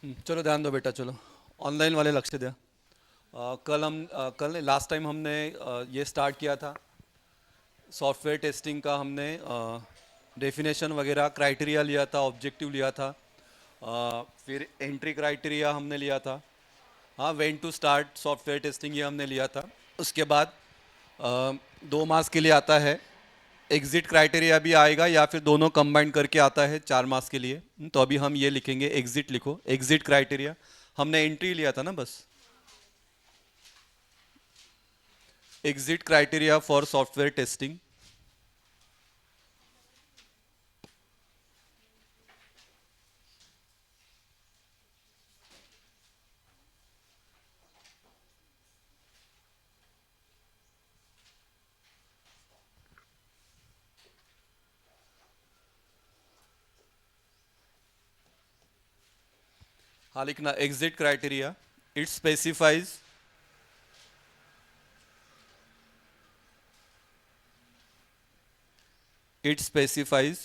चलो ध्यान दो बेटा, चलो ऑनलाइन वाले लक्ष्य दिया। कल नहीं, लास्ट टाइम हमने ये स्टार्ट किया था। सॉफ्टवेयर टेस्टिंग का हमने डेफिनेशन वगैरह क्राइटेरिया लिया था, ऑब्जेक्टिव लिया था। फिर एंट्री क्राइटेरिया हमने लिया था। हाँ, when to start software testing ये हमने लिया था। उसके बाद 2 मास के लिए आता है एग्जिट क्राइटेरिया भी आएगा, या फिर दोनों कंबाइन करके आता है 4 मास के लिए। तो अभी हम ये लिखेंगे, एग्जिट लिखो, एग्जिट क्राइटेरिया। हमने एंट्री लिया था ना बस। Exit criteria for software testing. हाँ, लिखना exit criteria. It specifies it specifies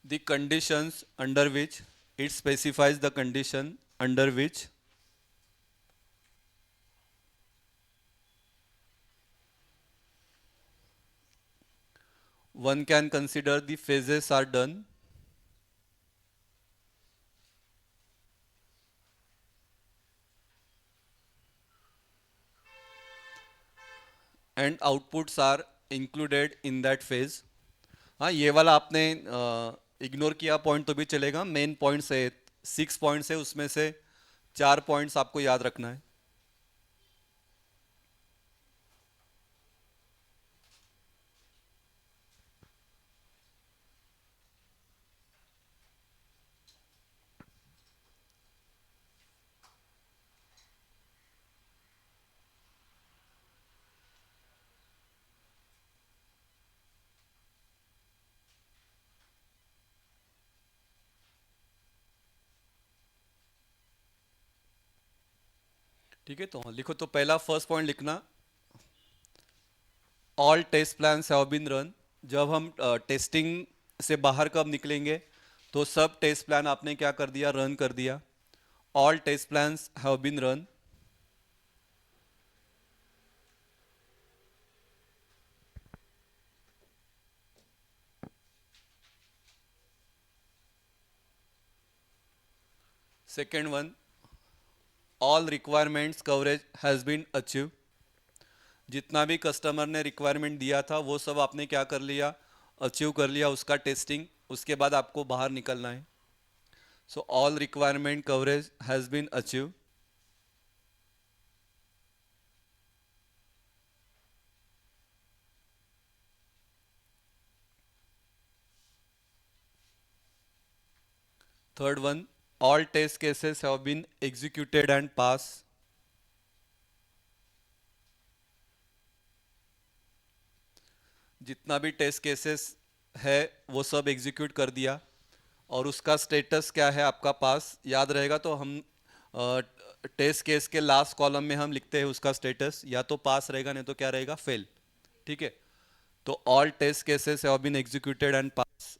the conditions under which it specifies the condition under which one can consider the phases are done and outputs are included in that phase। हाँ, ये वाला आपने ignore किया point तो भी चलेगा। Main points है, 6 points है, उसमें से 4 पॉइंट्स आपको याद रखना है। ठीक है, तो लिखो। तो पहला फर्स्ट पॉइंट लिखना, all test plans have been run. जब हम टेस्टिंग से बाहर कब निकलेंगे, तो सब टेस्ट प्लान आपने क्या कर दिया, रन कर दिया। All test plans have been run. Second one, all requirements coverage has been achieve. जितना भी कस्टमर ने रिक्वायरमेंट दिया था वो सब आपने क्या कर लिया, अचीव कर लिया उसका टेस्टिंग। उसके बाद आपको बाहर निकलना है। So all requirement coverage has been achieve. Third one, all test cases have been executed and pass. जितना भी टेस्ट केसेस है वो सब एग्जीक्यूट कर दिया, और उसका स्टेटस क्या है आपका पास, याद रहेगा। तो हम टेस्ट केस के लास्ट कॉलम में हम लिखते हैं उसका स्टेटस, या तो पास रहेगा, नहीं तो क्या रहेगा, फेल। ठीक है, तो all test cases have been executed and pass.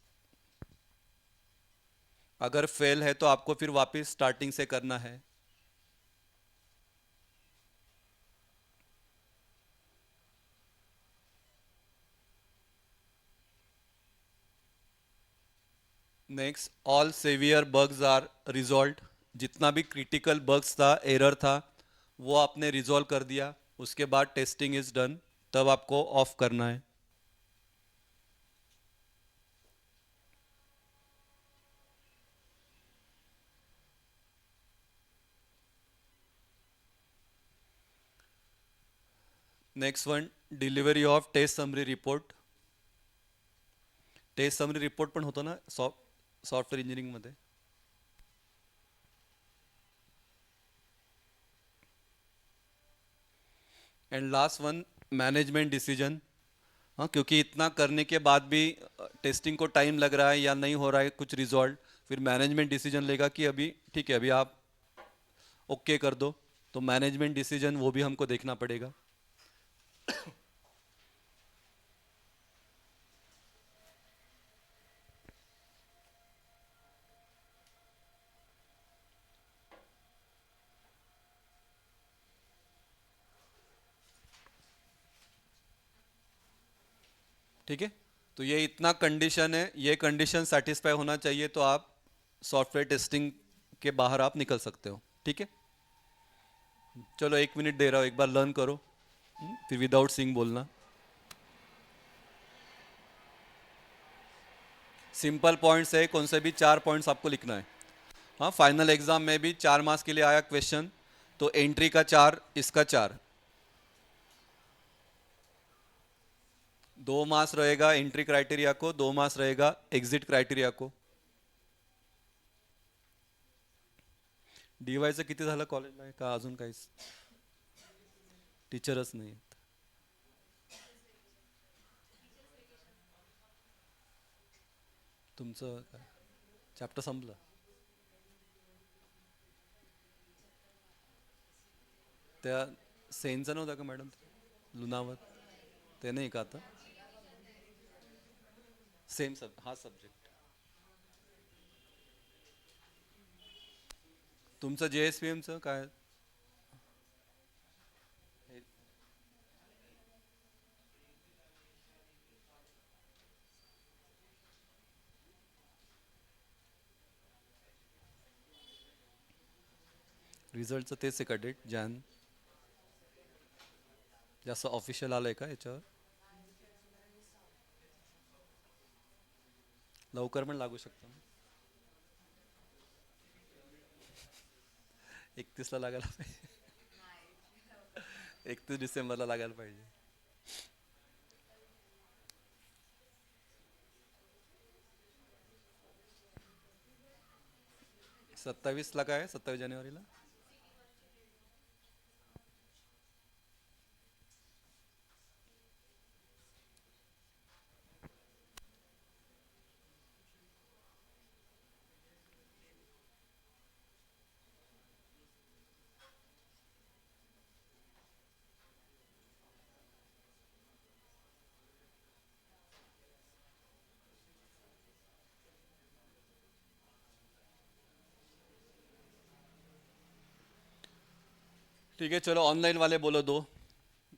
अगर फेल है तो आपको फिर वापस स्टार्टिंग से करना है। Next, all severe bugs are resolve. जितना भी क्रिटिकल बग्स था, एरर था, वो आपने रिजॉल्व कर दिया। उसके बाद टेस्टिंग इज डन, तब आपको ऑफ करना है। Next one, delivery of test summary report. Test summary report पण होतो ना सॉफ्टवेअर इंजिनिअरिंगमध्ये। And last one, management decision. हाँ, क्योंकि इतना करने के बाद भी टेस्टिंग को टाइम लग रहा है या नहीं हो रहा है कुछ रिजॉल्व, फिर मैनेजमेंट डिसीजन लेगा कि अभी ठीक है, अभी आप ओके कर दो। तो मैनेजमेंट डिसीजन वो भी हमको देखना पड़ेगा। ठीक है। तो ये इतना कंडीशन है, ये कंडीशन सेटिस्फाई होना चाहिए तो आप सॉफ्टवेयर टेस्टिंग के बाहर आप निकल सकते हो। ठीक है, चलो 1 मिनट दे रहा हूँ, एक बार लर्न करो, फिर विदाउट सिंग बोलना। सिंपल पॉइंट्स है, कौन से भी 4 पॉइंट्स आपको लिखना है। हाँ, फाइनल एग्जाम में भी 4 मार्क्स के लिए आया क्वेश्चन, तो एंट्री का 4, इसका 4, 2 मार्क्स रहेगा एंट्री क्राइटेरिया को, 2 मार्क्स रहेगा एक्झिट क्राइटेरिया को। डीवायचं किती झालं कॉलेजला, का अजून काहीच टीचरच नाही आहेत? तुमचं काय चॅप्टर संपलं? त्या सेनचं नव्हतं का मॅडम, लुनावर? ते नाही का आता? सेम हा सब्जेक्ट तुमचं JSPMचं काय? रिझल्टचं तेच आहे का डेट, जॅन? जास्त ऑफिशियल आलंय का याच्यावर? लवकर पण लागू शकतं ना? 31ला लागायला पाहिजे. 31 डिसेंबरला लागायला पाहिजे. 27ला काय आहे, 27 जानेवारीला? ठीक आहे, चलो ऑनलाईन वाले बोलो दो.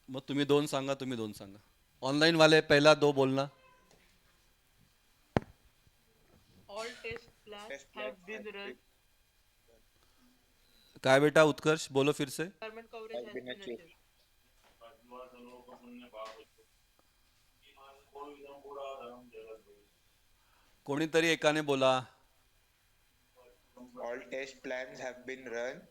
मग तुम्ही दोन सांगा, तुम्ही दोन सांगा. ऑनलाईन वाले पहिला दो बोलना. All test plans Test plans have been run. काय बेटा उत्कर्ष, बोलो फिर से. Requirement coverage have has been been achieved. achieved. कोणीतरी एकाने बोला. All test plans have been run.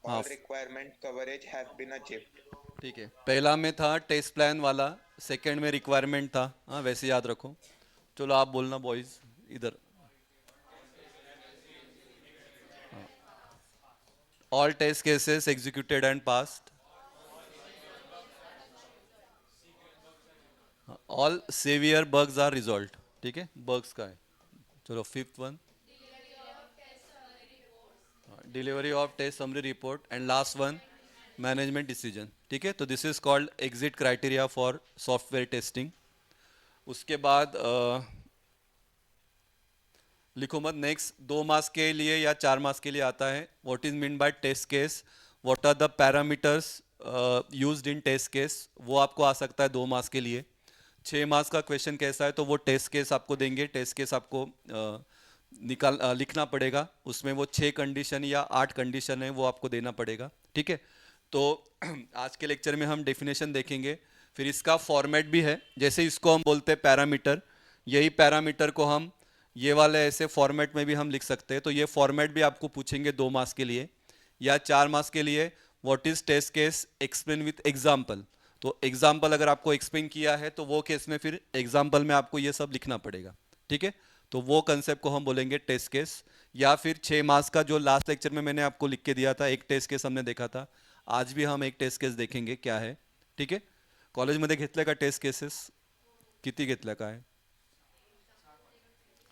हाँ. All requirement coverage have been achieved. ठीक है, पहला में था टेस्ट प्लान वाला, सेकंड में रिक्वायरमेंट था. हाँ, वैसे याद रखो. चलो आप बोलना बॉयज इधर. All test cases executed and passed. All severe bugs are resolve. ठीक है, बग्स का है. चलो fifth one, delivery of test summary report, and last one management decision. ठीक है, तो this is called exit criteria for software testing. उसके बाद लिखो मत, नेक्स्ट 2 मार्क्स के लिए या 4 मार्क्स के लिए आता है. What is mean by test case, what are the parameters used in test case, वो आपको आ सकता है 2 मार्क्स के लिए. 6 मार्क्स का क्वेश्चन कैसा है, तो वो टेस्ट केस आपको देंगे. टेस्ट केस आपको लिखना पड़ेगा. उसमें वो 6 कंडीशन या 8 कंडीशन है, वो आपको देना पड़ेगा. ठीक है, तो आज के लेक्चर में हम डेफिनेशन देखेंगे. फिर इसका फॉर्मेट भी है, जैसे इसको हम बोलते हैं पैरामीटर, यही पैरामीटर को हम ये वाले ऐसे फॉर्मेट में भी हम लिख सकते हैं. तो ये फॉर्मेट भी आपको पूछेंगे 2 मार्क्स के लिए या 4 मार्क्स के लिए. What is test case, explain with example. तो एग्जाम्पल अगर आपको एक्सप्लेन किया है तो वो केस में फिर एग्जाम्पल में आपको ये सब लिखना पड़ेगा. ठीक है, तो वो कंसेप्ट को हम बोलेंगे टेस्ट केस. या फिर 6 मार्क्स का जो लास्ट लेक्चर में मैंने आपको लिख के दिया था, एक टेस्ट केस हमने देखा था, आज भी हम एक टेस्ट केस देखेंगे क्या है. ठीक है, कॉलेजमध्ये घेतलं का टेस्ट केसेस, किती घेतल्या काय?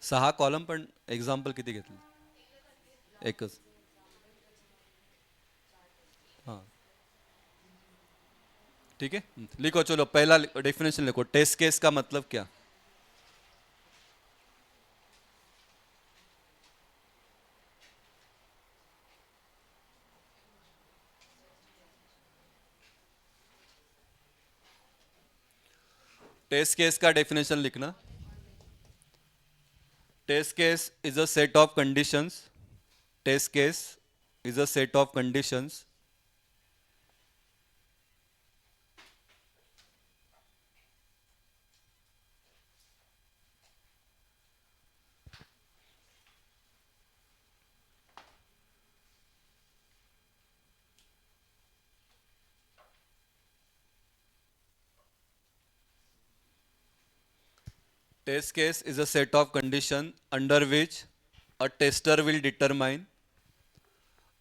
6 कॉलम, पण एक्झाम्पल किती घेतलं? एकच. हां, ठीक है, लिखो. चलो पहला डेफिनेशन लिखो, टेस्ट केस का मतलब क्या. टेस्ट केस का डेफिनेशन लिखना. Test case is a set of conditions. Test case is a set of conditions Test case is a set of conditions a tester will determine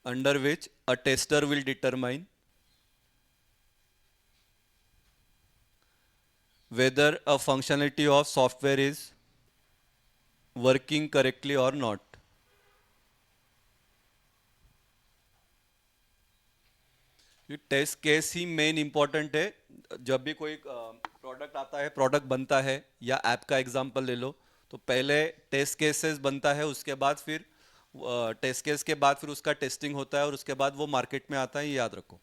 under which a tester will determine whether a functionality of software is working correctly or not. ये test case ही main important है. जब भी कोई product आता है, product बनता है, या ऐप का एग्जांपल ले लो, तो पहले टेस्ट केसेस बनता है, उसके बाद फिर टेस्ट केस के बाद फिर उसका टेस्टिंग होता है और उसके बाद वो मार्केट में आता है. ये याद रखो.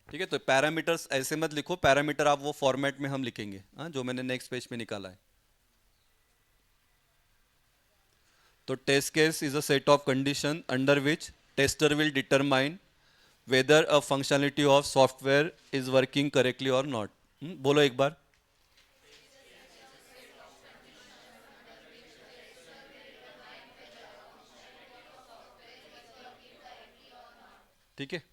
ठीक है. तो पैरामीटर्स ऐसे मत लिखो. पैरामीटर आप वो फॉर्मेट में हम लिखेंगे, हाँ, जो मैंने नेक्स्ट पेज पे निकाला है. तो test case is a set of condition under which tester will determine whether a functionality of software is working correctly और नॉट. बोलो एक बार. ठीक है.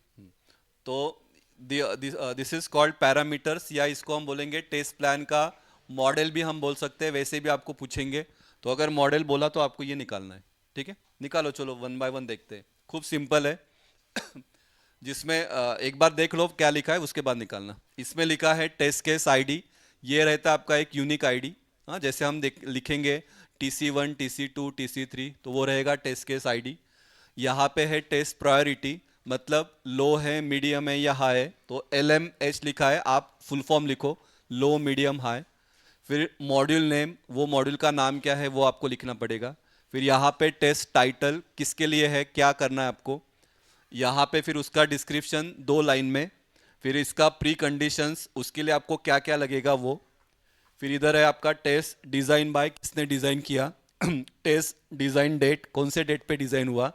तो दिस इज कॉल्ड पैरामीटर्स, या इसको हम बोलेंगे टेस्ट प्लान का मॉडल भी हम बोल सकते हैं. वैसे भी आपको पूछेंगे, तो अगर मॉडल बोला तो आपको ये निकालना है. ठीक है. निकालो. चलो वन बाय वन देखते हैं. खूब सिंपल है. जिसमें एक बार देख लो क्या लिखा है, उसके बाद निकालना. इसमें लिखा है टेस्ट केस आईडी. ये रहता है आपका एक यूनिक आईडी. हाँ, जैसे हम लिखेंगे TC1 TC2 TC3, तो वो रहेगा टेस्ट केस आईडी. यहाँ पे है टेस्ट प्रायोरिटी, मतलब लो है, मीडियम है या हाई है, तो LMH लिखा है. आप फुल फॉर्म लिखो, लो मीडियम हाई. फिर मॉड्यूल नेम, वो मॉड्यूल का नाम क्या है वो आपको लिखना पड़ेगा. फिर यहाँ पे टेस्ट टाइटल, किसके लिए है, क्या करना है आपको. यहाँ पे फिर उसका डिस्क्रिप्शन 2 लाइन में. फिर इसका प्री कंडीशंस, उसके लिए आपको क्या क्या लगेगा वो. फिर इधर है आपका टेस्ट डिज़ाइन बाय, किसने डिज़ाइन किया. टेस्ट डिज़ाइन डेट, कौन से डेट पे डिज़ाइन हुआ.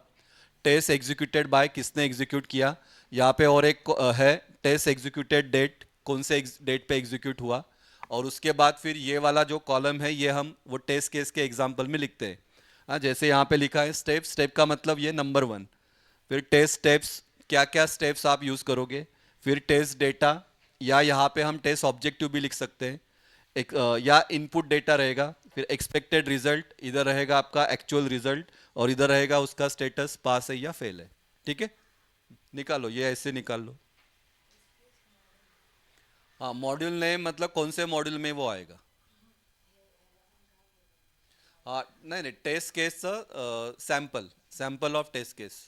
टेस्ट एग्जीक्यूटेड बाय, किसने एग्जीक्यूट किया. यहाँ पे और एक है टेस्ट एग्जीक्यूटेड डेट, कौन से डेट पे एग्जीक्यूट हुआ. और उसके बाद फिर ये वाला जो कॉलम है, ये हम वो टेस्ट केस के एग्जाम्पल में लिखते हैं. हाँ, जैसे यहाँ पे लिखा है स्टेप. स्टेप का मतलब ये नंबर 1. फिर टेस्ट स्टेप्स, क्या क्या स्टेप्स आप यूज़ करोगे. फिर टेस्ट डेटा, या यहाँ पे हम टेस्ट ऑब्जेक्टिव भी लिख सकते हैं. एक या इनपुट डेटा रहेगा. फिर एक्सपेक्टेड रिजल्ट, इधर रहेगा आपका एक्चुअल रिजल्ट, और इधर रहेगा उसका स्टेटस पास है या फेल है. ठीक है. निकालो, ये ऐसे निकाल लो. हाँ, मॉड्यूल नेम मतलब कौन से मॉड्यूल में वो आएगा. हाँ, नहीं नहीं, test case sample, sample of test case.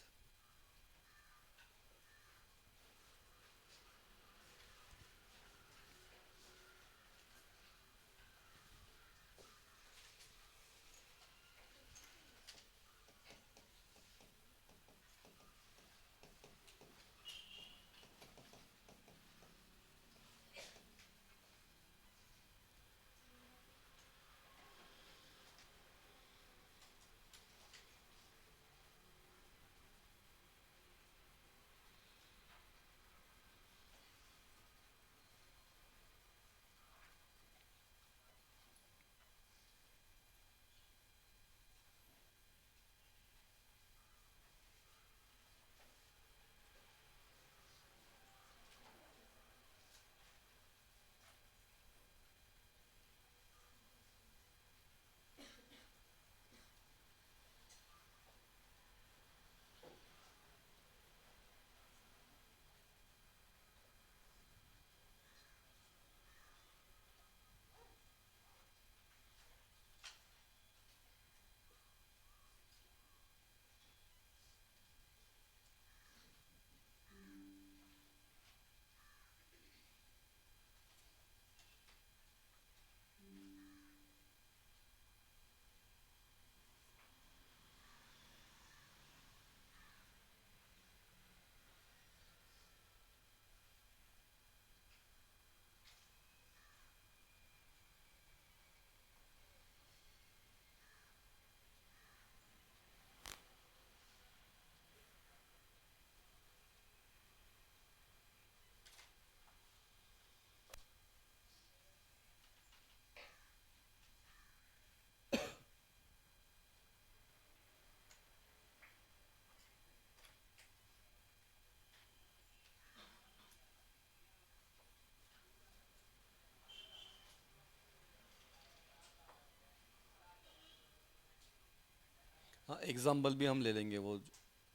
हाँ, एग्जाम्पल भी हम ले लेंगे, वो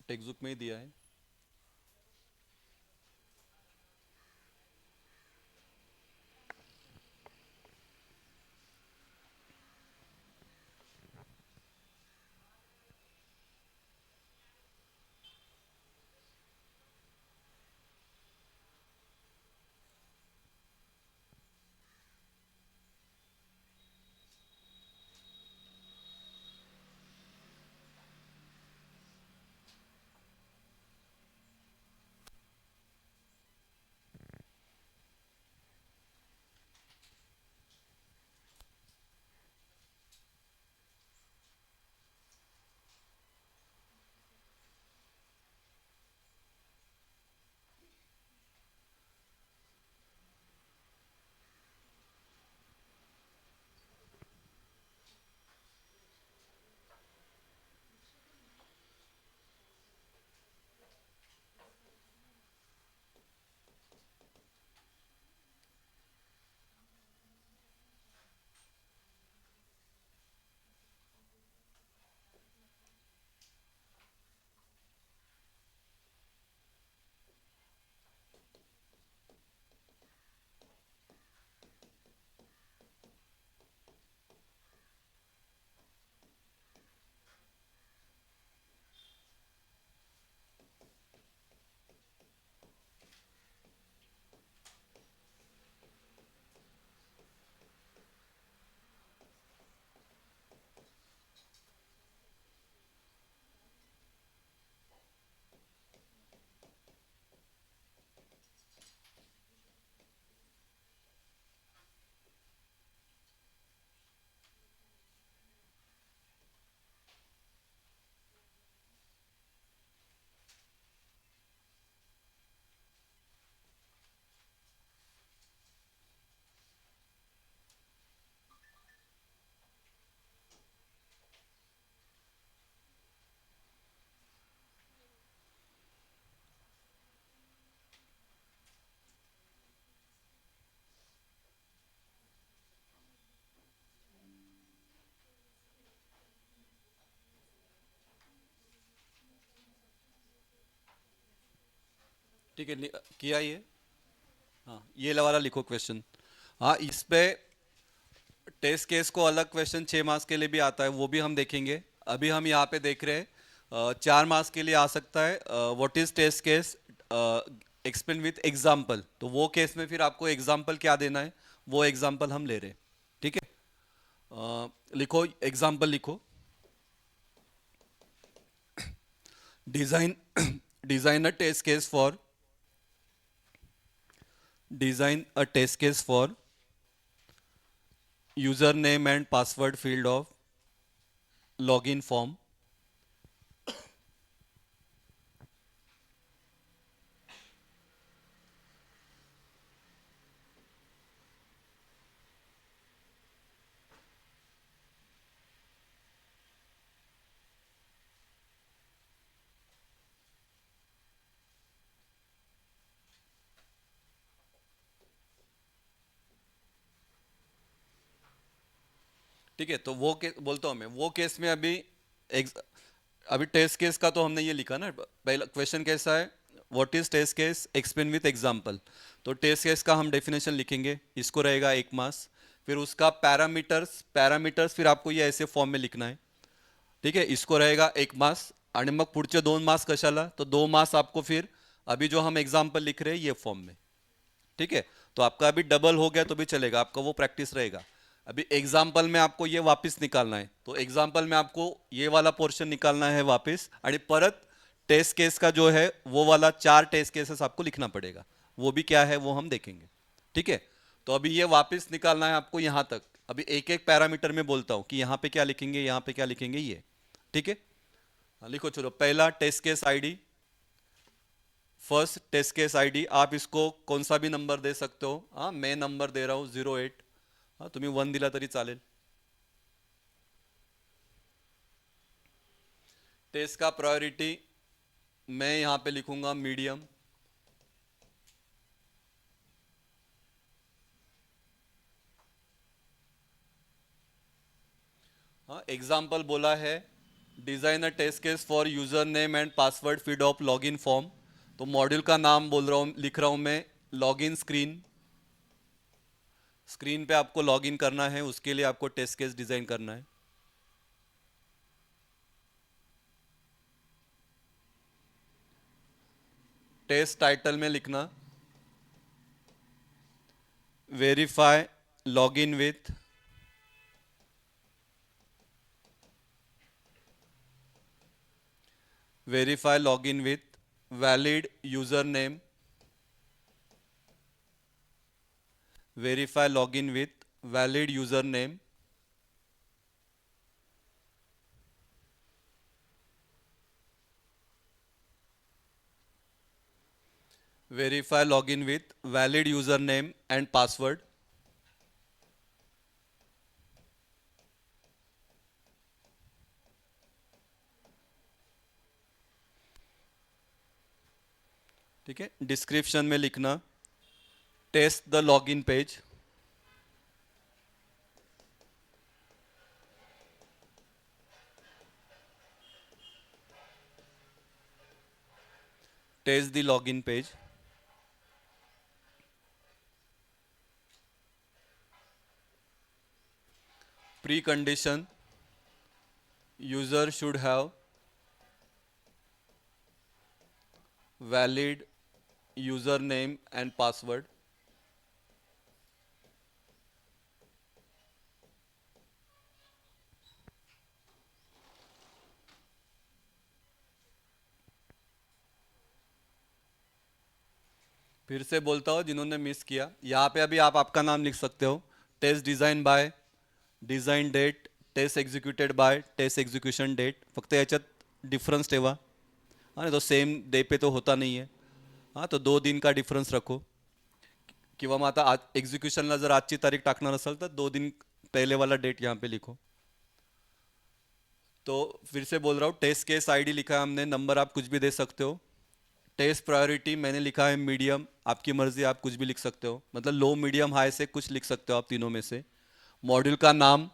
टेक्स्ट बुक में ही दिया है। ठीक है, किया ये। हाँ, ये वाला लिखो क्वेश्चन। हाँ, इस पे टेस्ट केस को अलग क्वेश्चन 6 मार्क्स के लिए भी आता है, वो भी हम देखेंगे। अभी हम यहाँ पे देख रहे हैं 4 मार्क्स के लिए आ सकता है, what is test case explain with example. तो वो केस में फिर आपको एग्जाम्पल क्या देना है, वो एग्जाम्पल हम ले रहे हैं। ठीक है, लिखो एग्जाम्पल लिखो। Design design a test case for design a test case for username and password field of login form। ठीक है, तो वो केस बोलता हूँ मैं, वो केस में अभी टेस्ट केस का तो हमने ये लिखा ना, पहला क्वेश्चन कैसा है, what is test case explain with example. तो टेस्ट केस का हम डेफिनेशन लिखेंगे, इसको रहेगा 1 मास। फिर उसका पैरामीटर्स पैरामीटर्स फिर आपको ये ऐसे फॉर्म में लिखना है। ठीक है, इसको रहेगा 1 मास। आणि मग पुढचे 2 मास कशाला, तो 2 मास आपको फिर अभी जो हम एग्जाम्पल लिख रहे हैं ये फॉर्म में। ठीक है, तो आपका अभी डबल हो गया तो भी चलेगा, आपका वो प्रैक्टिस रहेगा। अभी एग्जाम्पल में आपको ये वापस निकालना है, तो एग्जाम्पल में आपको ये वाला पोर्शन निकालना है वापस, आणि परत टेस्ट केस का जो है वो वाला 4 टेस्ट केसेस आपको लिखना पड़ेगा। वो भी क्या है वो हम देखेंगे। ठीक है, तो अभी ये वापस निकालना है आपको यहाँ तक। अभी एक एक पैरामीटर में बोलता हूँ कि यहाँ पे क्या लिखेंगे, यहाँ पे क्या लिखेंगे ये। ठीक है, हाँ, लिखो चलो। पहला test case ID, first test case ID, आप इसको कौन सा भी नंबर दे सकते हो। हाँ, मैं नंबर दे रहा हूँ 08। हाँ, तुम्ही 1 दिला तरी चालेल। टेस्ट का प्रायोरिटी मैं यहाँ पे लिखूंगा मीडियम। हाँ, एग्जाम्पल बोला है design a test case for user name and password feed of login form. तो मॉड्यूल का नाम बोल रहा हूँ, लिख रहा हूँ मैं, लॉगिन स्क्रीन। स्क्रीन पे आपको लॉगिन करना है, उसके लिए आपको टेस्ट केस डिज़ाइन करना है। टेस्ट टाइटल में लिखना verify login with verify login with valid username, verify login with valid username, verify login with valid username and password। ठीक है, डिस्क्रिप्शन में लिखना test the login page, test the login page. Pre condition user should have valid username and password। फिर से बोलता हूँ जिन्होंने miss किया, यहाँ पे अभी आप आपका नाम लिख सकते हो। Test design by, design date, test executed by, test execution date. फक्त याच्यात डिफरन्स ठेवा। हाँ, नहीं तो सेम डे पे तो होता नहीं है। हाँ, तो 2 दिन का डिफरन्स रखो। किंवा मग आता आज एक्झिक्युशनला जर आजची तारीख टाकणार असाल तर 2 दिन पहले वाला डेट यहाँ पे लिखो। तो फिर से बोल रहा हूँ, टेस्ट केस आईडी लिखा है हमने, नंबर आप कुछ भी दे सकते हो। टेस्ट प्रायोरिटी मैंने लिखा है मीडियम, आपकी मर्जी, आप कुछ भी लिख सकते हो, मतलब लो मीडियम हाई से कुछ लिख सकते हो आप तीनों में से। मॉड्यूल का नाम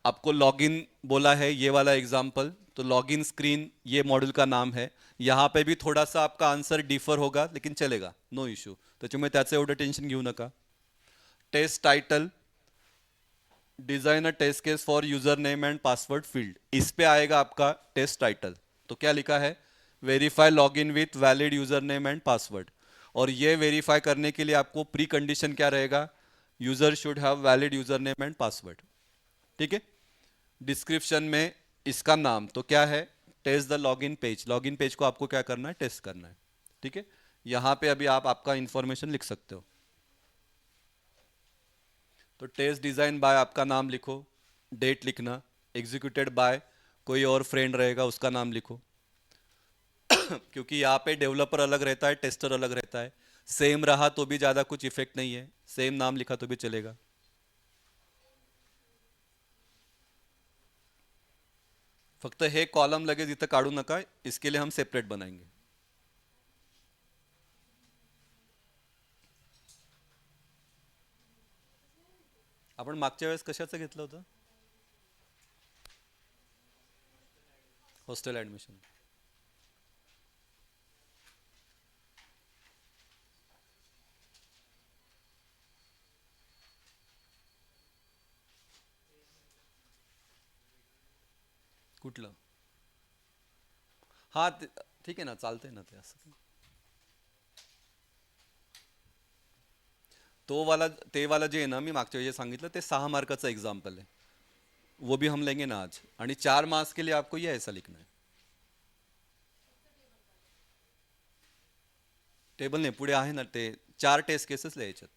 आपको लॉगिन बोला है, ये वाला एग्जाम्पल, तो लॉगिन स्क्रीन ये मॉड्यूल का नाम है। यहाँ पे भी थोड़ा सा आपका आंसर डिफर होगा लेकिन चलेगा, नो इश्यू, त्याच्यामुळे त्याचं एवढं टेन्शन घेऊ नका। Test title design a test case for user name and password field, इस पे आएगा आपका टेस्ट टाइटल। तो क्या लिखा है, verify login with valid user name and password. और ये वेरीफाई करने के लिए आपको प्री कंडीशन क्या रहेगा, user should have valid user name and password. ठीक है, डिस्क्रिप्शन में इसका नाम तो क्या है, test the login page. Login page को आपको क्या करना है, टेस्ट करना है। ठीक है, यहाँ पे अभी आप आपका इंफॉर्मेशन लिख सकते हो। तो टेस्ट डिज़ाइन बाय आपका नाम लिखो, डेट लिखना, एग्जीक्यूटेड बाय कोई और फ्रेंड रहेगा उसका नाम लिखो। क्योंकि यहाँ पे डेवलपर अलग रहता है, टेस्टर अलग रहता है। सेम रहा तो भी ज़्यादा कुछ इफेक्ट नहीं है, सेम नाम लिखा तो भी चलेगा। फक्त हे कॉलम लगेच इथं काढू नका, इसके लिए हम सेपरेट बनाएंगे। आपण मागच्या वेळेस कशाचं घेतलं होतं, हॉस्टेल ॲडमिशन। कुठलं? हां, ठीक आहे ना, चालतंय ना ते असं। तो वाला, ते वाला जे आहे ना, मी मागच्या वेळी जे सांगितलं ते 6 मार्काचं एग्जाम्पल है, वो भी हम लेंगे ना आज। आणि 4 मार्क्स के लिए आपको ये ऐसा लिखना है। टेबल नाही, पुढे आहे ना ते 4 टेस्ट केसेस लिहायच्यात।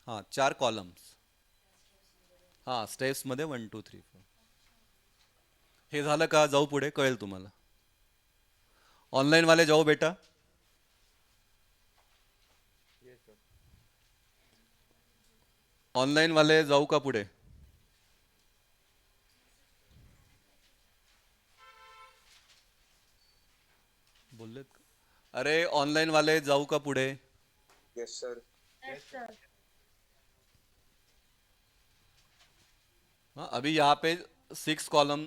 हां, 4 कॉलम्स। हां, स्टेप्समध्ये 1 2 3 4। हे झालं का, जाऊ पुढे, कळेल तुम्हाला। ऑनलाईन वाले जाओ बेटा, ऑनलाईन वाले जाऊ का पुढे? बोललेत का? अरे ऑनलाईन वाले जाऊ का पुढे? Yes, sir. Yes, sir. हाँ, अभी यहाँ पे 6 कॉलम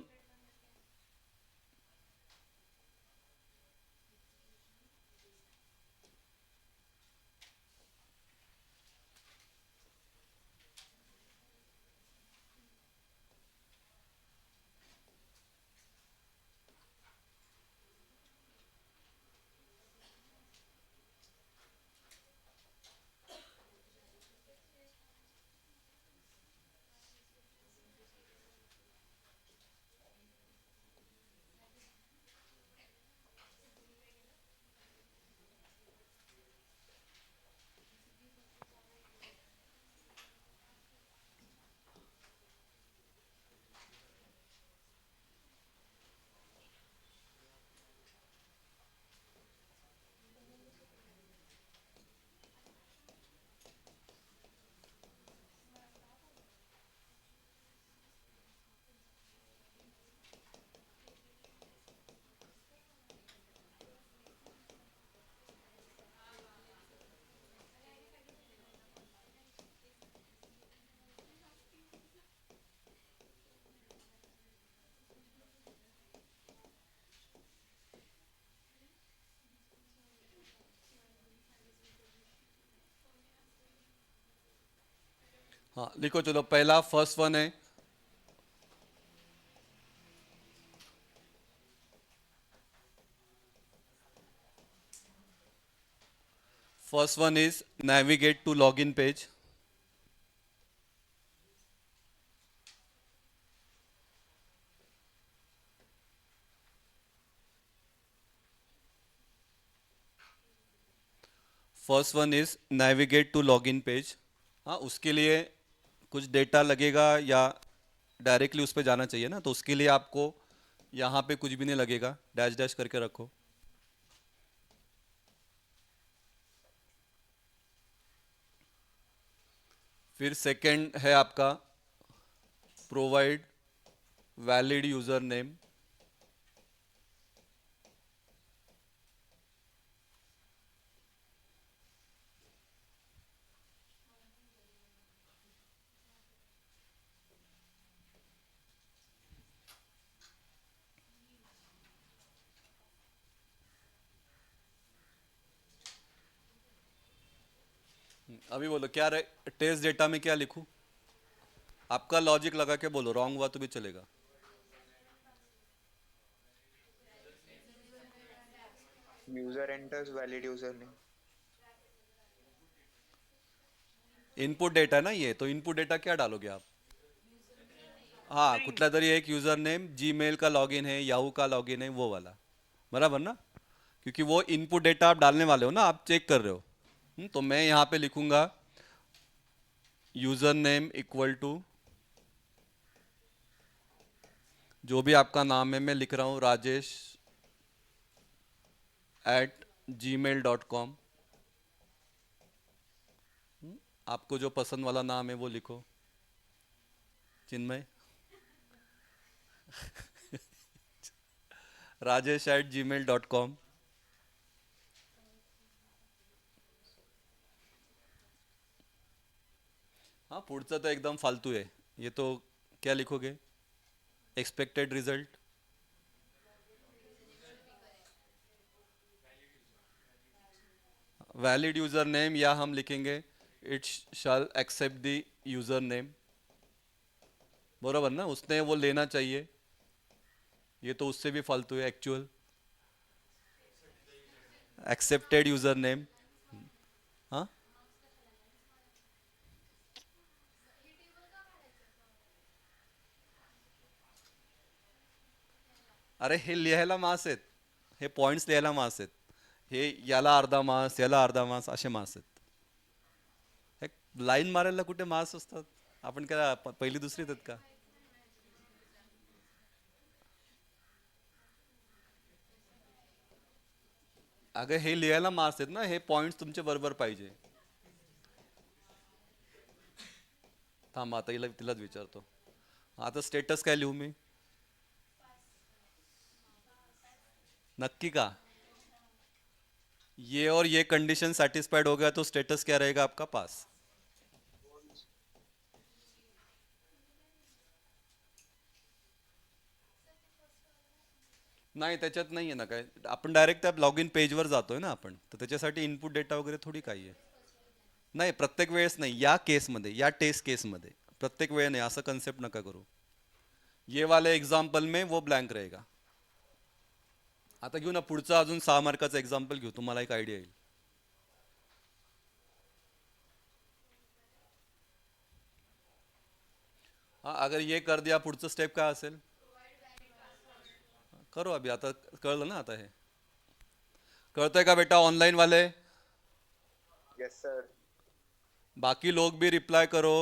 हाँ लिखो चलो पहला फर्स्ट वन है first one is navigate to login page first one is navigate to login page हाँ उसके लिए कुछ डेटा लगेगा या डायरेक्टली उस पर जाना चाहिए ना तो उसके लिए आपको यहाँ पे कुछ भी नहीं लगेगा डैश डैश करके रखो फिर सेकंड है आपका प्रोवाइड वैलिड यूजर नेम अभी बोलो क्या टेस्ट डेटा में क्या लिखूं आपका लॉजिक लगा के बोलो रॉन्ग हुआ तो भी चलेगा User enters valid username. Input data ना ये तो इनपुट डेटा क्या डालोगे आप हाँ कुठला तरी एक यूजर नेम जीमेल का लॉगिन है याहू का लॉगिन है वो वाला बराबर ना क्योंकि वो इनपुट डेटा आप डालने वाले हो ना आप चेक कर रहे हो तो मैं यहाँ पे लिखूंगा यूजर नेम इक्वल टू जो भी आपका नाम है मैं लिख रहा हूँ राजेश @gmail.com आपको जो पसंद वाला नाम है वो लिखो चिन्मय rajesh@gmail.com हाँ पुढचं तो एकदम फालतू है ये तो क्या लिखोगे expected result valid user name या हम लिखेंगे it shall accept the user name बराबर ना उसने वो लेना चाहिए ये तो उससे भी फालतू है एक्चुअल एक्सेप्टेड यूजर नेम हाँ अरे हे लिहायला मास आहेत हे पॉइंट्स लिहायला मास आहेत हे याला अर्धा मास याला अर्धा मास असे मास आहेत हे लाईन मारायला कुठे मास असतात आपण काय पहिली दुसरीत आहेत का अगं हे लिहायला मार्क्स आहेत ना हे पॉइंट्स तुमचे बरोबर पाहिजे थांब आता हिला तिलाच विचारतो आता स्टेटस काय लिहू मी नक्की का ये और ये कंडीशन सेटिस्फाइड हो गया तो स्टेटस क्या रहेगा आपका पास नाही त्याच्यात नाही आहे ना काय, आपण डायरेक्ट त्या लॉग इन पेजवर जातोय ना आपण, तर त्याच्यासाठी इनपुट डेटा वगैरे थोडी काही आहे. नाही प्रत्येक वेळेस नाही, या केसमध्ये, या टेस्ट केसमध्ये प्रत्येक वेळे नाही, असं कन्सेप्ट नका करू. ये वाले एग्जाम्पल में वो ब्लँक रहेगा. आता घेऊ ना पुढचं अजून 6 मार्काचं एक्झाम्पल घेऊ, तुम्हाला एक आयडिया येईल. हाँ अगर ये कर दिया पुढचं स्टेप काय असेल, करो अभी, आता कळलं ना आता हे. कळतंय का बेटा ऑनलाइन वाले? Yes sir. बाकी लोग भी रिप्लाई करो.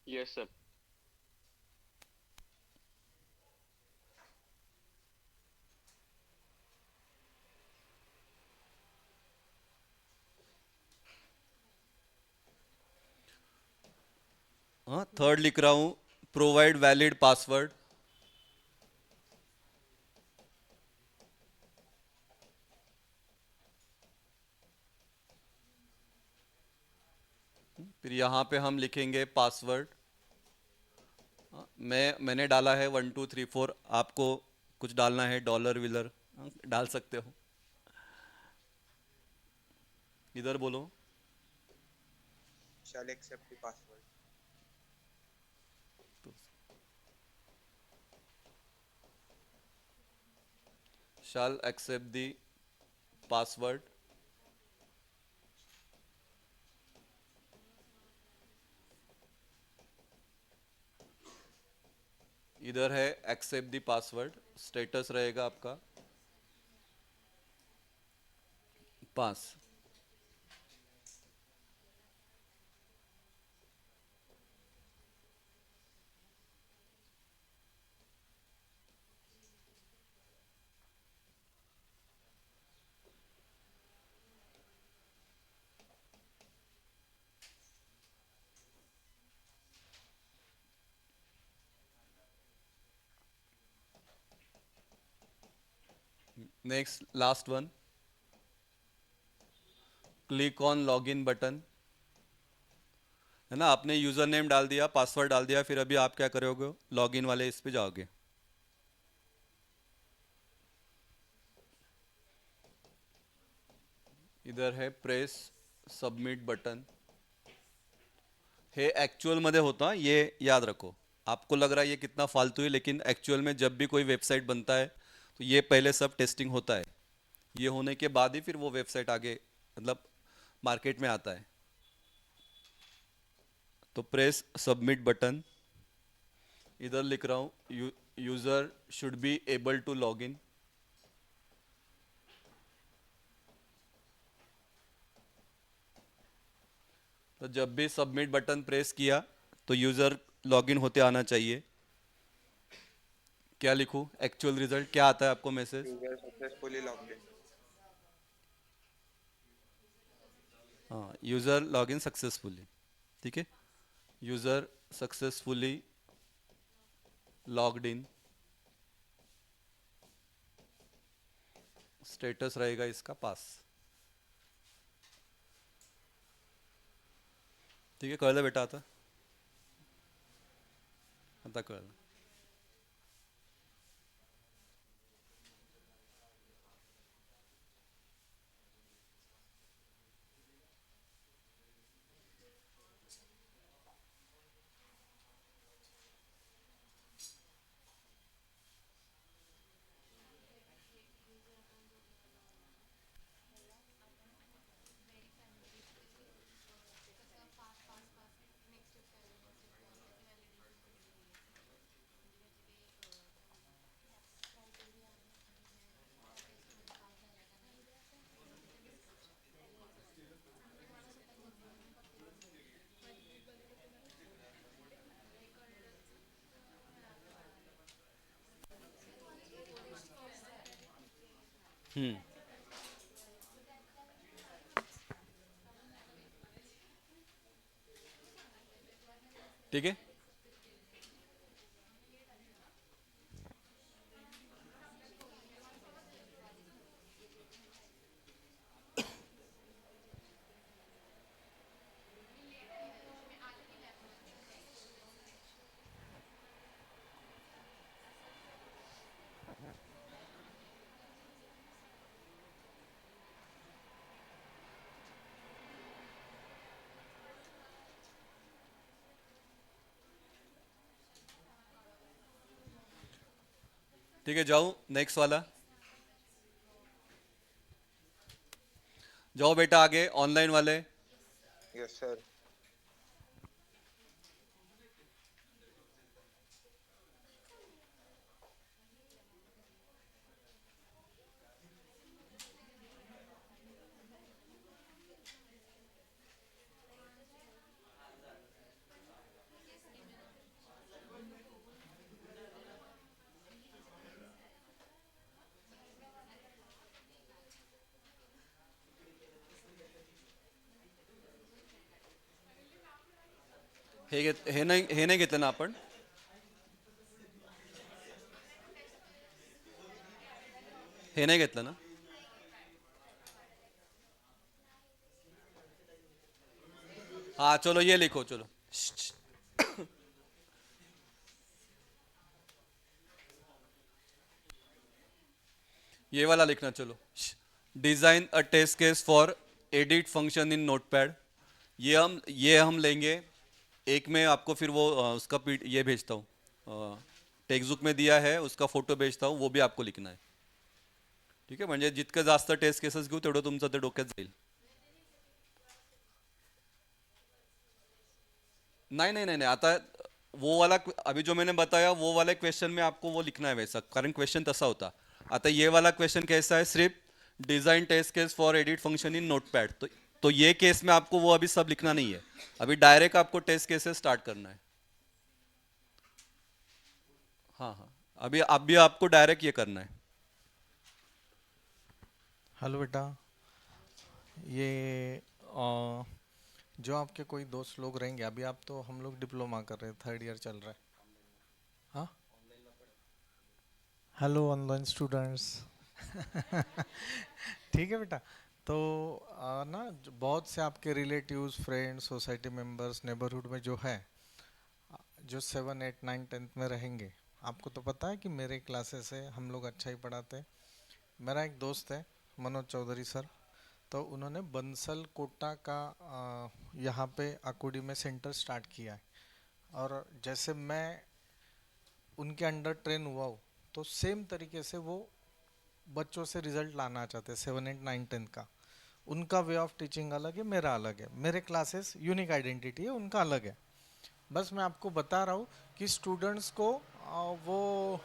Yes, sir. हाँ थर्ड लिख रहा हूँ, प्रोवाइड वैलिड पासवर्ड. फिर यहाँ पे हम लिखेंगे पासवर्ड. मैंने डाला है 1234, आपको कुछ डालना है, डॉलर विलर डाल सकते हो. इधर बोलो. Shall accept the password. Shall accept the password. इधर है एक्सेप्ट दी पासवर्ड, स्टेटस रहेगा आपका pass. Next last one, click on login button. है ना, आपने यूजर नेम डाल दिया, पासवर्ड डाल दिया, फिर अभी आप क्या करोगे, लॉगिन वाले इस पे जाओगे. इधर है प्रेस सबमिट बटन. हे एक्चुअल मध्ये होता, ये याद रखो. आपको लग रहा है ये कितना फालतू है, लेकिन एक्चुअल में जब भी कोई वेबसाइट बनता है तो ये पहले सब टेस्टिंग होता है. ये होने के बाद ही फिर वो वेबसाइट आगे मतलब मार्केट में आता है. तो प्रेस सबमिट बटन. इधर लिख रहा हूँ user should be able to log in. तो जब भी सबमिट बटन प्रेस किया तो यूजर लॉगिन होते आना चाहिए. क्या लिखूं, एक्चुअल रिजल्ट क्या आता है आपको message? User successfully logged in. हाँ यूजर लॉगिन सक्सेसफुली. ठीक है, user successfully logged in. Status रहेगा इसका पास. ठीक आहे, कळलं बेटा आता? आता कळलं. ठीक है. ठीक है, जाओ नेक्स्ट वाला। जाओ बेटा आगे, ऑनलाइन वाले। Yes, sir. हे नाही घेतलं ना आपण? हे नाही घेतलं ना? हाँ चलो ये लिखो, चलो ये वाला लिखना। चलो, design a test case for edit function in notepad. ये हम लेंगे। एक में आपको फिर वो उसका ये भेजता हूँ, टेक्स्ट बुक में दिया है उसका फोटो भेजता हूँ, वो भी आपको लिखना है। ठीक आहे, म्हणजे जितकं जास्त टेस्ट केसेस घेऊ तेवढं तुमचं ते डोक्यात जाईल। नहीं नहीं नहीं नहीं, आता वो वाला अभी जो मैंने बताया वो वाले क्वेश्चन में आपको वो लिखना है वैसा, कारण क्वेश्चन तसा होता। आता ये वाला क्वेश्चन कैसा है, सिर्फ design test case for edit function in notepad. तो ये केस में आपको वो अभी सब लिखना नहीं है, अभी डायरेक्ट आपको टेस्ट केसेस स्टार्ट करना है। हाँ हाँ, अभी आपको डायरेक्ट ये करना है। हेलो बेटा, ये जो आपके कोई दोस्त लोग रहेंगे, अभी आप तो हम लोग डिप्लोमा कर रहे हैं, थर्ड ईयर चल रहा है। हाँ, हेलो ऑनलाइन स्टूडेंट्स। ठीक है बेटा। तो बहुत से आपके relatives, friends, society members, neighbourhood में जो है, जो 7, 8, 9, 10th में रहेंगे, आपको तो पता है कि मेरे क्लासेस है, हम लोग अच्छा ही पढ़ाते हैं। मेरा एक दोस्त है मनोज चौधरी सर, तो उन्होंने बंसल कोटा का यहाँ पे अकोडी में सेंटर स्टार्ट किया है। और जैसे मैं उनके अंडर ट्रेन हुआ हूँ, तो सेम तरीके से वो बच्चों से रिजल्ट लाना चाहते हैं 7, 8, 9, 10th का। उनका वे ऑफ टीचिंग अलग है, मेरा अलग है। मेरे क्लासेस यूनिक आइडेंटिटी है, उनका अलग है। बस मैं आपको बता रहा हूँ कि स्टूडेंट्स को वो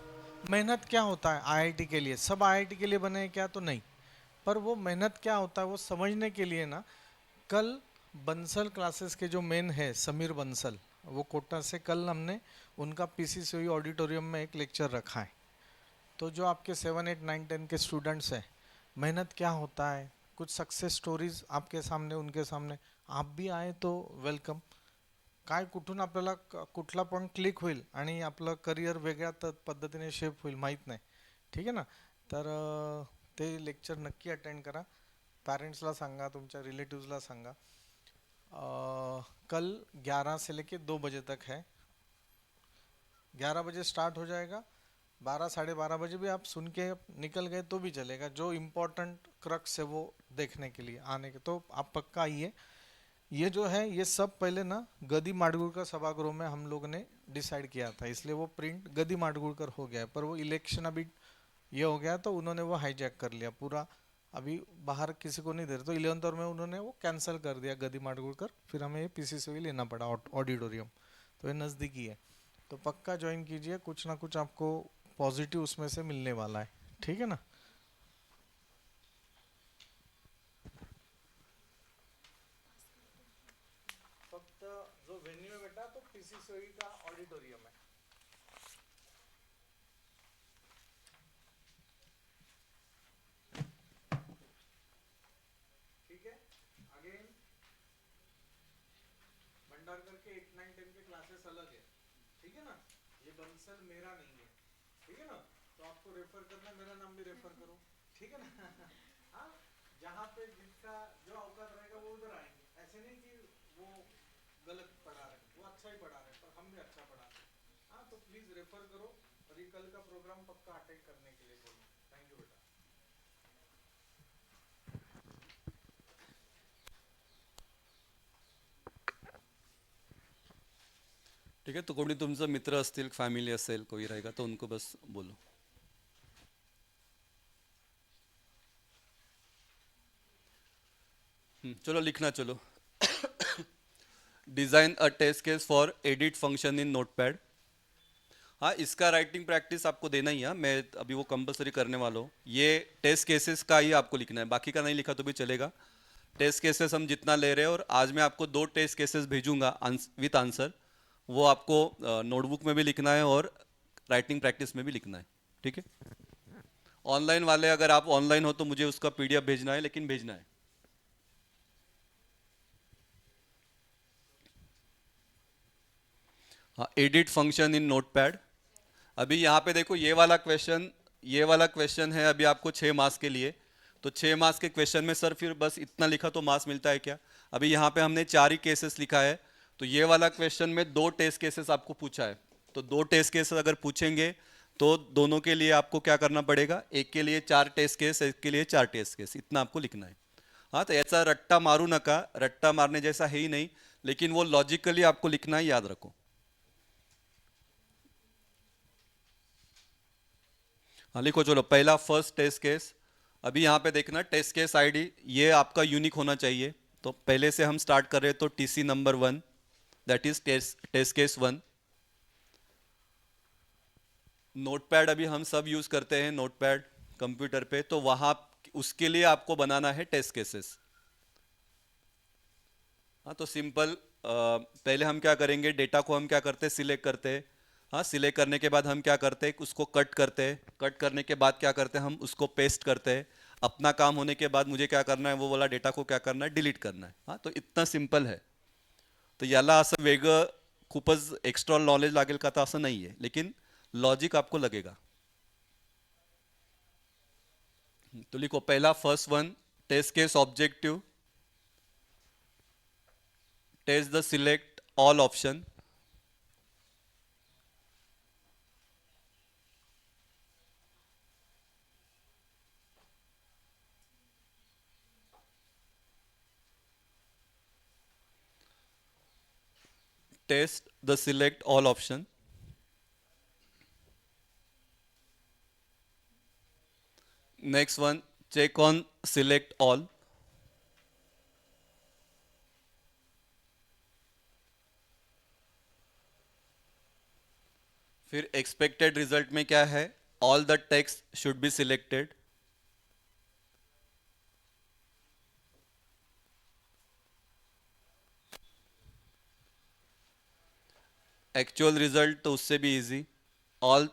मेहनत क्या होता है आईआईटी के लिए। सब आईआईटी के लिए बने हैं क्या? तो नहीं। पर वो मेहनत क्या होता है वो समझने के लिए ना, कल बंसल क्लासेस के जो मेन है समीर बंसल, वो कोटा से, कल हमने उनका पीसीसीओई ऑडिटोरियम में एक लेक्चर रखा है। तो जो आपके 7, 8, 9, 10 के स्टूडेंट्स हैं, मेहनत क्या होता है, कुछ सक्सेस स्टोरीज आपके सामने, उनके सामने। आप भी आए तो वेलकम। काय कुठून आपल्याला कुठला पण क्लिक होईल आणि आपलं करिअर वेगळ्या पद्धतीने शेप होईल माहीत नाही। ठीक आहे ना? तर ते लेक्चर नक्की अटेंड करा, पॅरेंट्सला सांगा, तुमच्या रिलेटिव्सला सांगा। कल 11 से लेके 2 बजे तक है। 11 बजे स्टार्ट हो जाएगा, 12, 12:30 बजे भी आप सुन के निकल गए तो भी चलेगा। जो इम्पोर्टेंट क्रक्स है वो देखने के लिए आने के, तो आप पक्का आइए। ये जो है ये सब पहले ना गदी माडगुड़कर सभागृह में हम लोग ने डिसाइड किया था, इसलिए वो प्रिंट गदी माडगुड़कर हो गया है। पर वो इलेक्शन अभी ये हो गया तो उन्होंने वो हाईजैक कर लिया पूरा, अभी बाहर किसी को नहीं दे रहे। तो 11th आवर में उन्होंने वो कैंसिल कर दिया गदी माडगुड़कर, फिर हमें ये पीसीसीओई लेना पड़ा ऑडिटोरियम। तो ये नज़दीकी है, तो पक्का ज्वाइन कीजिए, कुछ ना कुछ आपको पॉजिटिव उसमें से मिलने वाला है। ठीक है ना? फक्त जो वेन्यू है बेटा, तो पीसीसीओई का ऑडिटोरियम है। ठीक है। अगेन भंडारकर के 8, 9, 10 के क्लासेस अलग है। ठीक है ना? ये बंसल मेरा नहीं है। ठीक है ना? तो आपको रेफर करना, मेरा नाम भी रेफर करो। ठीक है ना? हाँ, जहाँ पे जिसका जो औकात रहेगा वो उधर आएंगे। ऐसे नहीं कि वो गलत पढ़ा रहे, वो अच्छा ही पढ़ा रहे, पर हम भी अच्छा पढ़ाते हैं। हाँ, तो प्लीज रेफर करो, और ये कल का प्रोग्राम पक्का अटेंड करने के लिए बोलो। थैंक यू बेटा। ठीक है, तो कोणी तुमचं मित्र असतील, फॅमिली असेल, कोई रहेगा तो उनको बस बोलो। चलो लिखना चलो। Design a test case for edit function in notepad. हाँ, इसका राइटिंग प्रैक्टिस आपको देना ही है, मैं अभी वो कंपलसरी करने वाला हूँ। ये टेस्ट केसेस का ही आपको लिखना है, बाकी का नहीं लिखा तो भी चलेगा। टेस्ट केसेस हम जितना ले रहे हैं, और आज मैं आपको 2 टेस्ट केसेस भेजूंगा विथ आंसर। वो आपको नोटबुक में भी लिखना है और राइटिंग प्रैक्टिस में भी लिखना है, ठीक है। ऑनलाइन वाले, अगर आप ऑनलाइन हो तो मुझे उसका पीडीएफ भेजना है, लेकिन भेजना है। हाँ, एडिट फंक्शन इन नोटपैड। अभी यहाँ पे देखो, ये वाला क्वेश्चन है अभी आपको 6 मार्क्स के लिए। तो 6 मार्क्स के क्वेश्चन में सर फिर बस इतना लिखा तो मार्क्स मिलता है क्या? अभी यहाँ पे हमने 4 ही केसेस लिखा है। तो ये वाला क्वेश्चन में 2 टेस्ट केसेस आपको पूछा है। तो 2 टेस्ट केसेस अगर पूछेंगे तो दोनों के लिए आपको क्या करना पड़ेगा? एक के लिए 4 टेस्ट केस, एक के लिए 4 टेस्ट केस, इतना आपको लिखना है। हाँ, तो ऐसा रट्टा मारू नका, रट्टा मारने जैसा है ही नहीं, लेकिन वो लॉजिकली आपको लिखना है, याद रखो। हाँ, लिखो चलो। पहला फर्स्ट टेस्ट केस। अभी यहाँ पे देखना, टेस्ट केस आईडी ये आपका यूनिक होना चाहिए। तो पहले से हम स्टार्ट कर रहे हैं, तो TC number 1, that is test case 1। Notepad अभी हम सब यूज करते हैं, नोटपैड कंप्यूटर पे, तो वहाँ उसके लिए आपको बनाना है टेस्ट केसेस। हाँ, तो सिंपल, पहले हम क्या करेंगे, डेटा को हम क्या करते हैं, सिलेक्ट करते हैं। हाँ, सिलेक्ट करने के बाद हम क्या करते हैं, उसको कट करते हैं। कट करने के बाद क्या करते हैं, हम उसको पेस्ट करते हैं। अपना काम होने के बाद मुझे क्या करना है, वो वाला डेटा को क्या करना है, डिलीट करना है। हाँ, तो इतना सिंपल है। तो याला असं वेगळं खूपच एक्स्ट्रा नॉलेज लागेल का, तर असं नाही आहे, लेकिन लॉजिक आपको लगेगा। तो लिखो पहला first one, test case objective, test the select all option. Test the select all option. Next one, check on select all. फिर expected result में क्या है, all the text should be selected. Actual result तो उससे भी easy, all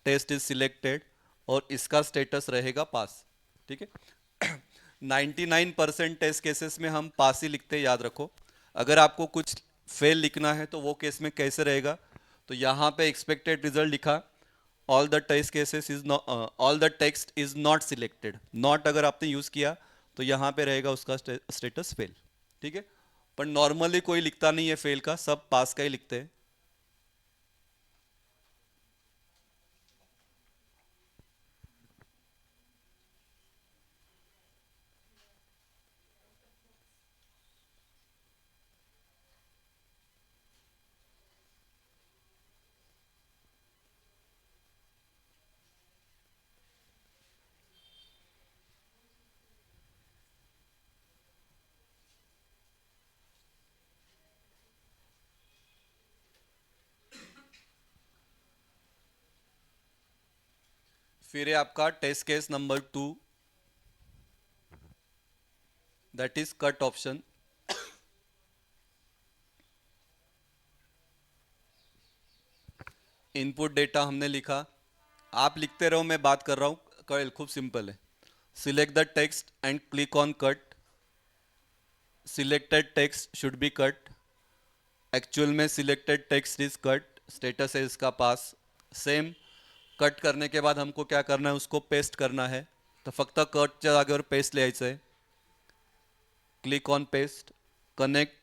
test is selected, और इसका status रहेगा पास, ठीक है। 99% टेस्ट केसेस में हम पास ही लिखते हैं, याद रखो। अगर आपको कुछ फेल लिखना है तो वो केस में कैसे रहेगा, तो यहाँ पे एक्सपेक्टेड रिजल्ट लिखा, all the test cases is all the text is not selected. Not अगर आपने यूज़ किया तो यहाँ पे रहेगा उसका स्टेटस फेल, ठीक है। पर नॉर्मली कोई लिखता नहीं है फेल का, सब पास का ही लिखते हैं। फिर है आपका test case number 2, that is cut option. Input data हमने लिखा, आप लिखते रहो, मैं बात कर रहा हूँ, कल खूब सिंपल है। Select the text and click on cut. Selected text should be cut. Actual में selected text is cut, status है इसका पास। सेम, कट करने के बाद हमको क्या करना है, उसको पेस्ट करना है। तो फक्त कटच्या जागेवर पेस्ट लिहायचं आहे। Click on paste, connect,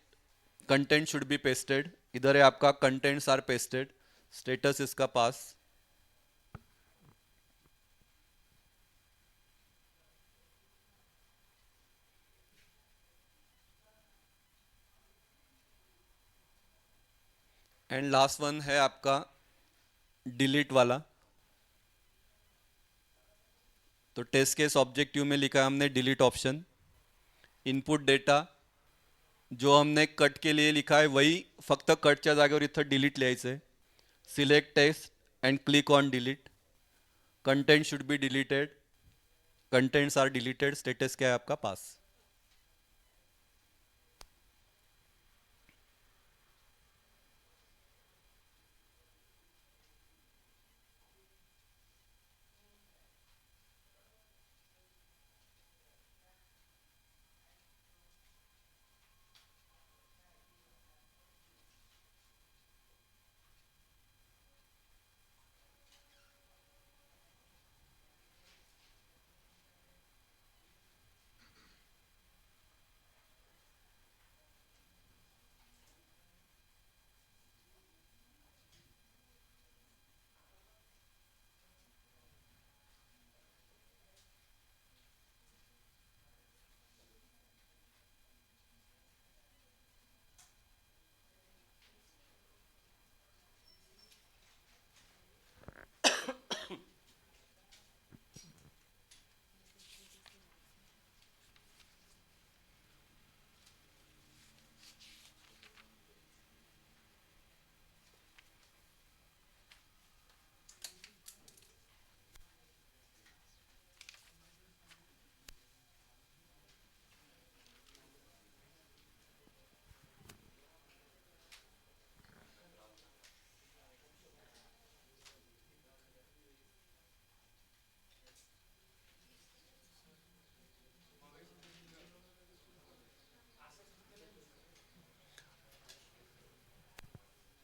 content should B pasted. इधर है आपका कंटेंट्स आर पेस्टेड, स्टेटस इसका पास। एंड लास्ट वन है आपका डिलीट वाला। तो टेस्ट केस ऑब्जेक्टिव में लिखा है हमने डिलीट ऑप्शन। इनपुट डेटा जो हमने कट के लिए लिखा आहे वही फक्त कटच्या जागेवर इथं डिलीट लिहायचं आहे. Select text and click on delete. Content should be deleted. Contents are deleted. Status क्या है आपका? पास.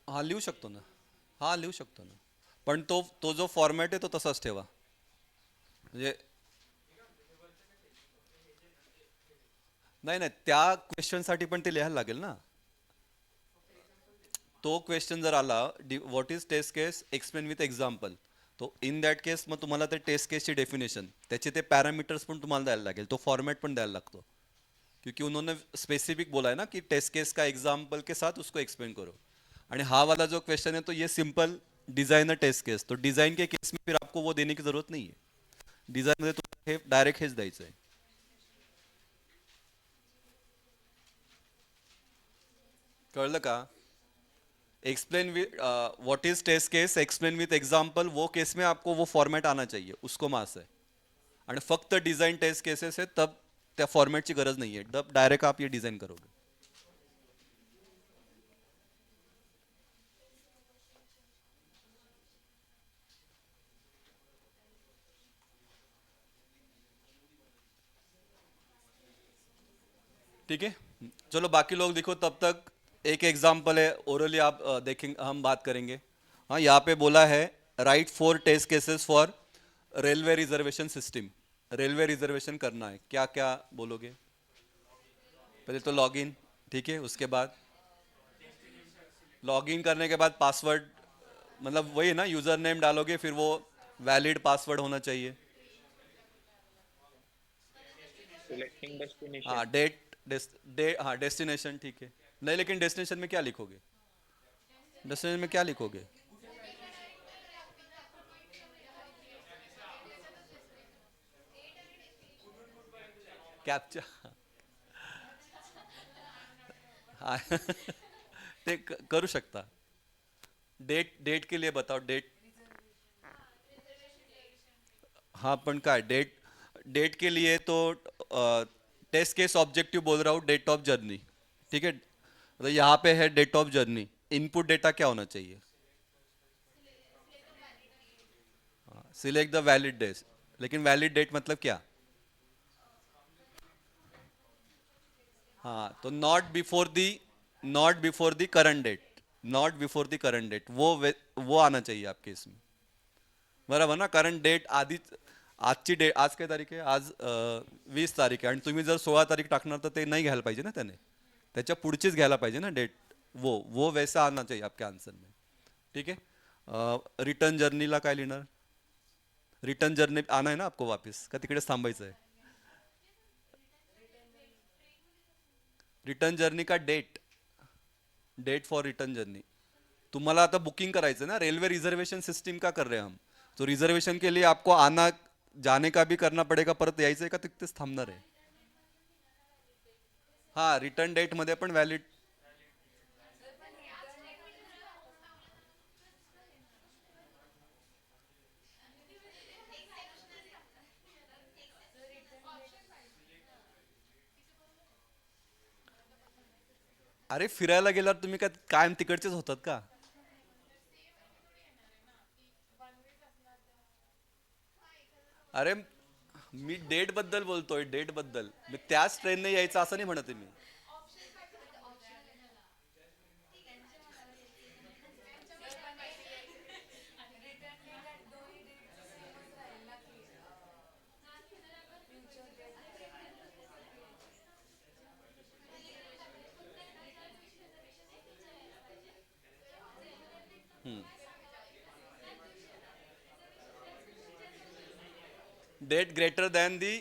हा लिहू शकतो ना. हा लिहू शकतो ना. पण तो जो फॉर्मॅट आहे तो तसाच ठेवा. म्हणजे नाही नाही त्या क्वेश्चनसाठी पण ते लिहायला लागेल ना. तो क्वेश्चन जर आला what is test case explain with example, तो इन दॅट केस मग तुम्हाला ते टेस्ट केसची डेफिनेशन त्याचे ते पॅरामीटर्स पण तुम्हाला द्यायला लागेल. तो फॉर्मॅट पण द्यायला लागतो. क्योंकि उन्होंने स्पेसिफिक बोला है ना कि टेस्ट केस का एग्जाम्पल के साथ उसको एक्सप्लेन करो. आणि हा वाला जो क्वेश्चन है तो ये सिंपल डिजाइन टेस्ट केस. तो डिजाइन के केस में फिर आपको वो देने की जरूरत नहीं है. डिझाईन मध्ये तुम्हाला हे डायरेक्ट हेच द्यायचं आहे. कळलं का? Explain with what is test case explain with example, वो केस में आपको वो फॉर्मेट आना चाहिए, उसको मास है. आणि फक्त डिझाइन टेस्ट केसेस है तब त्या फॉर्मेटची गरज नाही आहे. तब डायरेक्ट आप ये डिझाइन करोगे. ठीक है. चलो बाकी लोग देखो तब तक. एक एग्जाम्पल है ओरली आप देखेंगे, हम बात करेंगे. हाँ यहाँ पे बोला है write 4 test cases for railway reservation system. Railway reservation करना है, क्या क्या बोलोगे? पहले तो लॉगिन. ठीक है. उसके बाद लॉगिन करने के बाद पासवर्ड, मतलब वही ना, यूजर नेम डालोगे फिर वो वैलिड पासवर्ड होना चाहिए. Selecting destination. हाँ हाँ डेस्टिनेशन. ठीक है. नहीं लेकिन डेस्टिनेशन में क्या लिखोगे? डेस्टिनेशन में क्या लिखोगे? कैप्चा. हाँ ते करू शकता. डेट डेट के लिए बताओ. डेट. हाँ पण काय डेट. डेट के लिए तो टेस्ट केस ऑब्जेक्टिव बोल रहा हूँ डेट ऑफ जर्नी. ठीक है. तो यहाँ पे है date of journey. Input data क्या होना चाहिए? Select the valid date. लेकिन वैलिड डेट मतलब क्या? हाँ तो not before the current date. Not before the current date वो आना चाहिए आपके इसमें. बरोबर ना. कारण डेट आधी आजची डेट, आज काय तारीख आहे? आज 20 तारीख आहे आणि तुम्ही जर 16 तारीख टाकणार तर ते नाही घ्यायला पाहिजे ना त्याने. त्याच्या पुढचीच घ्यायला पाहिजे ना डेट. वो वैसा आना चाहिए आपके आंसर में. ठीक है. रिटर्न जर्नीला काय लिहिणार? रिटर्न जर्नी आना है ना आपको वापस, का तिकडेच थांबायचं आहे? रिटर्न जर्नी का date. Date for return journey. तुम्हाला आता बुकिंग करायचं है ना. रेलवे रिजर्वेशन सिस्टम का कर रहे हैं हम. तो रिजर्वेशन के लिए आपको आना जाने का भी करना पड़ेगा, परत यायचं आहे का तिथेच थांबणार आहे? हां रिटर्न डेटमध्ये पण व्हॅलिड. अरे फिरायला गेल्यावर तुम्ही काय कायम तिकडचेच होतात का? अरे मी डेट बद्दल बोलतोय, डेट बद्दल. मी त्याच ट्रेनने यायचं असं नाही म्हणत आहे मी. डेट ग्रेटर दॅन दी,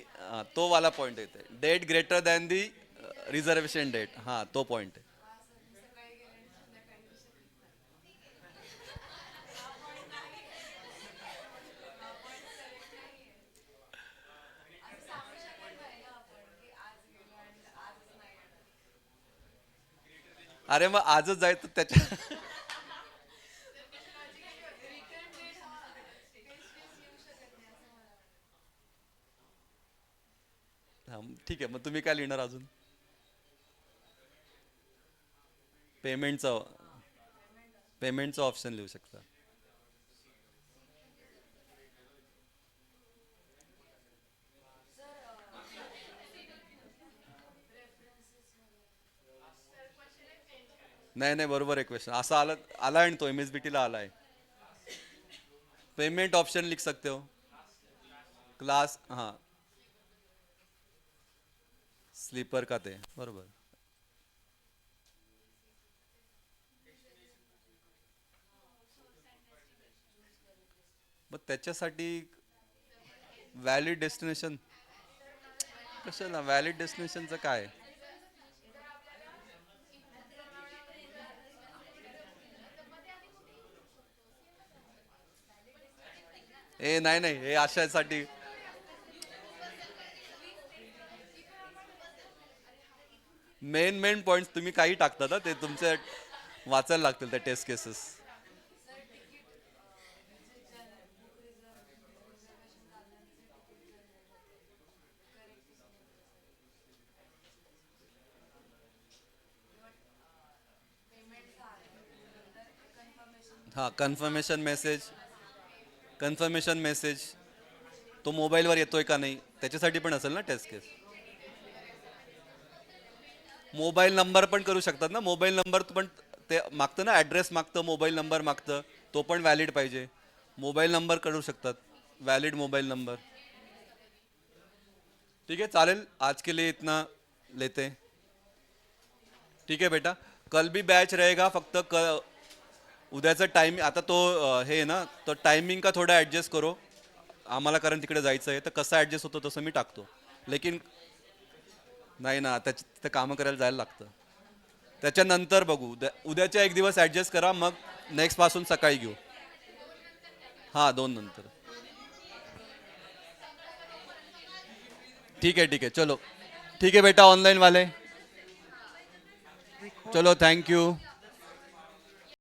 तो वाला पॉइंट येते. Date greater than the reservation date, हां तो पॉइंट आहे. अरे मग आजच जायचं त्याच्या. हा, ठीक आहे, मग तुम्ही काय लिहिणार अजून? पेमेंटचं पेमेंटचं ऑप्शन लिहू शकता. नाही नाही, बरोबर आहे क्वेश्चन. असं आला आहे तो MSBT ला आला आहे. पेमेंट ऑप्शन लिख सकते हो. क्लास, हां स्लीपर का ते बरोबर. मग त्याच्यासाठी व्हॅलिड डेस्टिनेशन कशाला? व्हॅलिड डेस्टिनेशनचं काय? ए नाही नाही, हे अशासाठी मेन मेन पॉइंट तुम्ही काही टाकता ना, ते तुमचे वाचायला लागतील त्या टेस्ट केसेस. हां कन्फर्मेशन मेसेज तो मोबाईलवर येतोय का नाही त्याच्यासाठी पण असेल ना टेस्ट केस. मोबाईल नंबर पण करू शकतात ना. मोबाईल नंबर पण ते मागतं ना, ॲड्रेस मागतं, मोबाईल नंबर मागतं, तो पण व्हॅलिड पाहिजे. मोबाईल नंबर करू शकतात, व्हॅलिड मोबाईल नंबर. ठीक है चालेल, आज के लिए इतना लेते हैं. ठीक है बेटा, कल भी बैच रहेगा. फक्त उद्याचं टाइम आता तो हे आहे ना, तो टायमिंग का थोडा ॲडजस्ट करो आम्हाला, कारण तिकडे जायचं आहे. तर कसं ॲडजस्ट होतं तसं मी टाकतो. लेकिन नाही ना, तिथं कामं करायला जायला लागतं. त्याच्यानंतर बघू, उद्याच्या एक दिवस ॲडजस्ट करा, मग नेक्स्ट पासून सकाळी घेऊ. हां 2 नंतर. ठीक है चलो. ठीक है बेटा ऑनलाइन वाले, चलो थैंक यू.